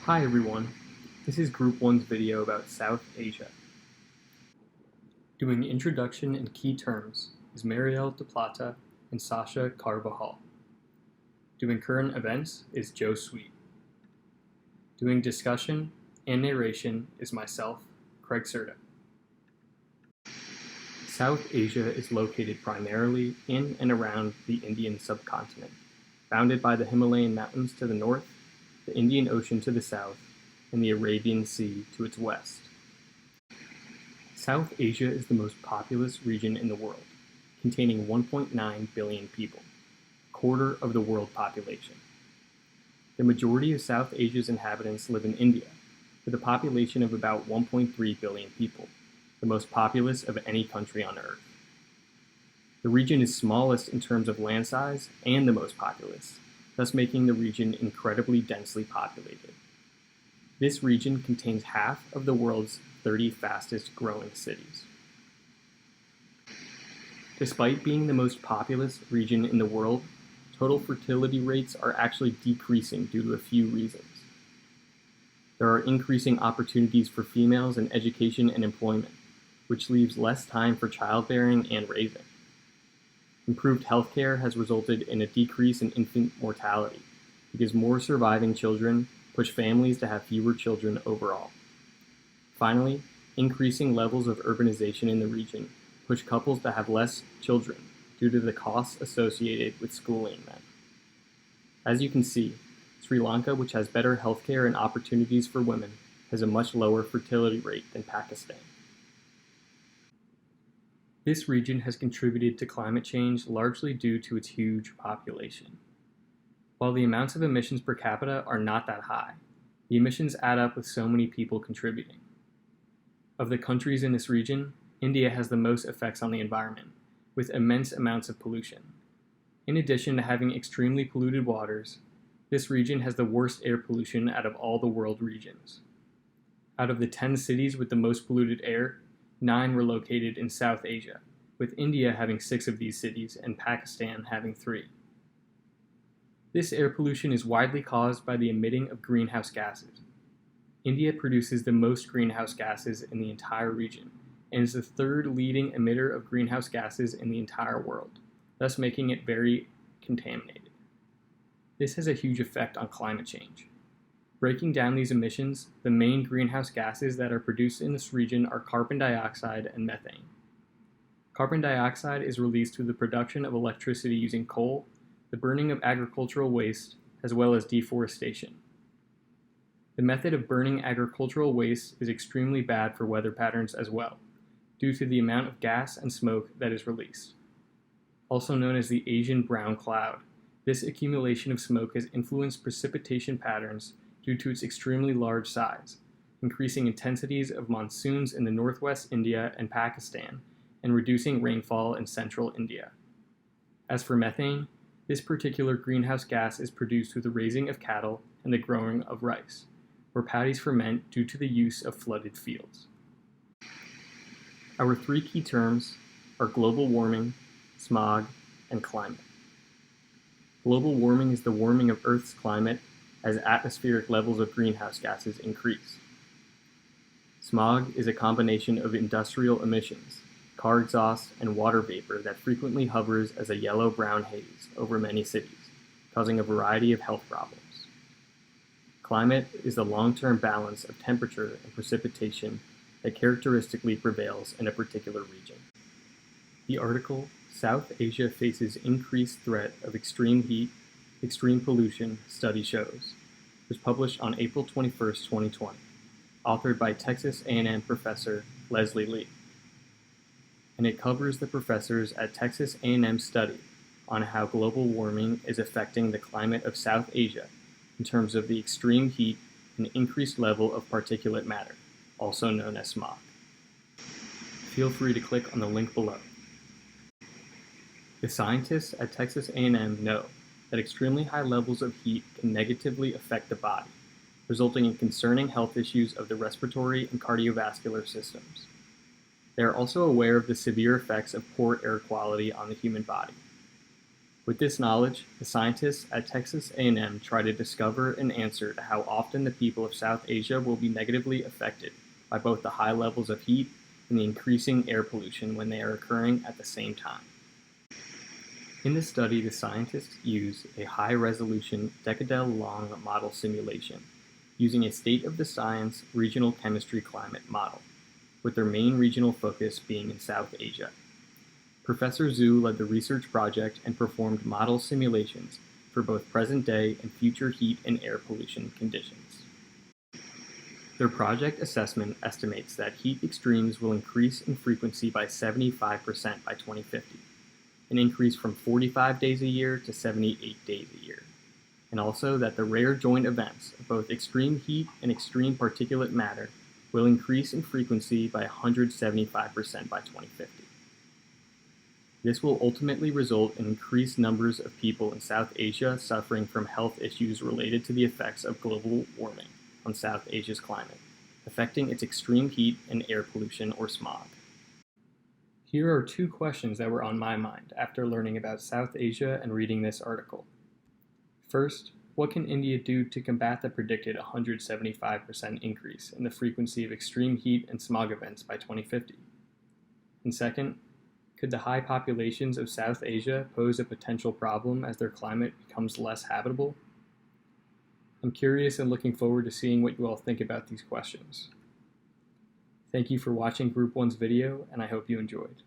Hi everyone, this is Group 1's video about South Asia. Doing introduction and key terms is Mariel De Plata and Sasha Carvajal. Doing current events is Joe Sweet. Doing discussion and narration is myself, Craig Certo. South Asia is located primarily in and around the Indian subcontinent, bounded by the Himalayan mountains to the north, the Indian Ocean to the south, and the Arabian Sea to its west. South Asia is the most populous region in the world, containing 1.9 billion people, a quarter of the world population. The majority of South Asia's inhabitants live in India, with a population of about 1.3 billion people, the most populous of any country on Earth. The region is smallest in terms of land size and the most populous, thus making the region incredibly densely populated. This region contains half of the world's 30 fastest growing cities. Despite being the most populous region in the world, total fertility rates are actually decreasing due to a few reasons. There are increasing opportunities for females in education and employment, which leaves less time for childbearing and raising. Improved healthcare has resulted in a decrease in infant mortality, because more surviving children push families to have fewer children overall. Finally, increasing levels of urbanization in the region push couples to have less children due to the costs associated with schooling them. As you can see, Sri Lanka, which has better healthcare and opportunities for women, has a much lower fertility rate than Pakistan. This region has contributed to climate change largely due to its huge population. While the amounts of emissions per capita are not that high, the emissions add up with so many people contributing. Of the countries in this region, India has the most effects on the environment, with immense amounts of pollution. In addition to having extremely polluted waters, this region has the worst air pollution out of all the world regions. Out of the 10 cities with the most polluted air, 9 were located in South Asia, with India having 6 of these cities and Pakistan having 3. This air pollution is widely caused by the emitting of greenhouse gases. India produces the most greenhouse gases in the entire region, and is the third leading emitter of greenhouse gases in the entire world, thus making it very contaminated. This has a huge effect on climate change. Breaking down these emissions, the main greenhouse gases that are produced in this region are carbon dioxide and methane. Carbon dioxide is released through the production of electricity using coal, the burning of agricultural waste, as well as deforestation. The method of burning agricultural waste is extremely bad for weather patterns as well, due to the amount of gas and smoke that is released. Also known as the Asian brown cloud, this accumulation of smoke has influenced precipitation patterns due to its extremely large size, increasing intensities of monsoons in the northwest India and Pakistan, and reducing rainfall in central India. As for methane, this particular greenhouse gas is produced through the raising of cattle and the growing of rice, where paddies ferment due to the use of flooded fields. Our 3 key terms are global warming, smog, and climate. Global warming is the warming of Earth's climate as atmospheric levels of greenhouse gases increase. Smog is a combination of industrial emissions, car exhaust, and water vapor that frequently hovers as a yellow-brown haze over many cities, causing a variety of health problems. Climate is the long-term balance of temperature and precipitation that characteristically prevails in a particular region. The article, South Asia Faces Increased Threat of Extreme Heat, Extreme Pollution, Study Shows, was published on April 21, 2020, authored by Texas A&M professor Leslie Lee. And it covers the professors at Texas A&M study on how global warming is affecting the climate of South Asia in terms of the extreme heat and increased level of particulate matter, also known as smog. Feel free to click on the link below. The scientists at Texas A&M know that extremely high levels of heat can negatively affect the body, resulting in concerning health issues of the respiratory and cardiovascular systems. They are also aware of the severe effects of poor air quality on the human body. With this knowledge, the scientists at Texas A&M try to discover an answer to how often the people of South Asia will be negatively affected by both the high levels of heat and the increasing air pollution when they are occurring at the same time. In this study, the scientists use a high-resolution, decadal-long model simulation using a state-of-the-science regional chemistry climate model, with their main regional focus being in South Asia. Professor Zhu led the research project and performed model simulations for both present-day and future heat and air pollution conditions. Their project assessment estimates that heat extremes will increase in frequency by 75% by 2050, an increase from 45 days a year to 78 days a year, and also that the rare joint events of both extreme heat and extreme particulate matter will increase in frequency by 175% by 2050. This will ultimately result in increased numbers of people in South Asia suffering from health issues related to the effects of global warming on South Asia's climate, affecting its extreme heat and air pollution or smog. Here are 2 questions that were on my mind after learning about South Asia and reading this article. First, what can India do to combat the predicted 175% increase in the frequency of extreme heat and smog events by 2050? And second, could the high populations of South Asia pose a potential problem as their climate becomes less habitable? I'm curious and looking forward to seeing what you all think about these questions. Thank you for watching Group 1's video, and I hope you enjoyed.